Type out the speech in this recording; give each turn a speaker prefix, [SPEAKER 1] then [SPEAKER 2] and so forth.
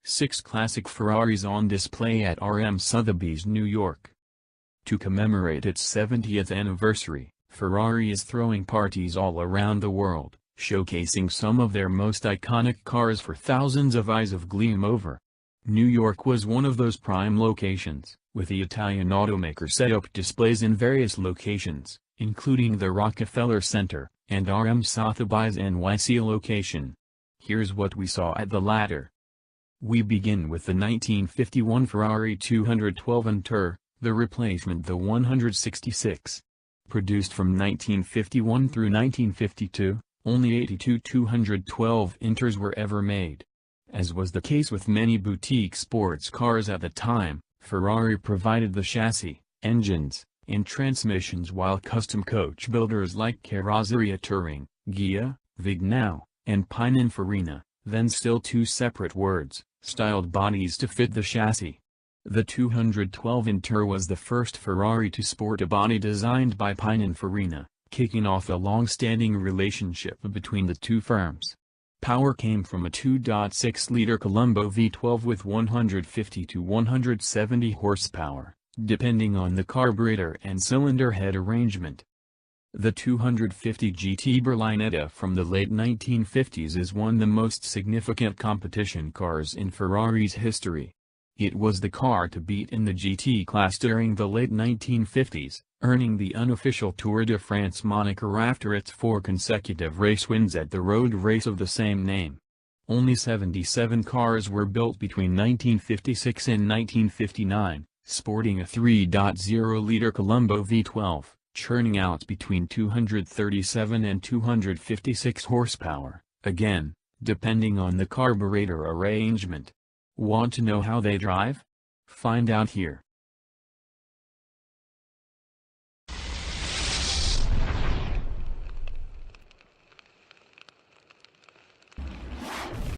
[SPEAKER 1] Six classic Ferraris on display at RMSothebys New York. To commemorate its 70th anniversary, Ferrari is throwing parties all around the world, showcasing some of their most iconic cars for thousands of eyes of gleam over. New York was one of those prime locations, with the Italian automaker set up displays in various locations, including the Rockefeller Center, and RMSothebys NYC location. Here's what we saw at the latter. We begin with the 1951 Ferrari 212 Inter, the replacement the 166. Produced from 1951 through 1952, only 82 212 Inters were ever made. As was the case with many boutique sports cars at the time, Ferrari provided the chassis, engines, and transmissions, while custom coach builders like Carrozzeria Touring, Ghia, Vignale, and Pininfarina, then still two separate words, styled bodies to fit the chassis. The 212 Inter was the first Ferrari to sport a body designed by Pininfarina, kicking off a long-standing relationship between the two firms. Power came from a 2.6-liter Colombo V12 with 150 to 170 horsepower, depending on the carburetor and cylinder head arrangement. The 250 GT Berlinetta from the late 1950s is one of the most significant competition cars in Ferrari's history. It was the car to beat in the GT class during the late 1950s, earning the unofficial Tour de France moniker after its 4 consecutive race wins at the road race of the same name. Only 77 cars were built between 1956 and 1959, sporting a 3.0-liter Colombo V12. Churning out between 237 and 256 horsepower, again, depending on the carburetor arrangement. Want to know how they drive? Find out here.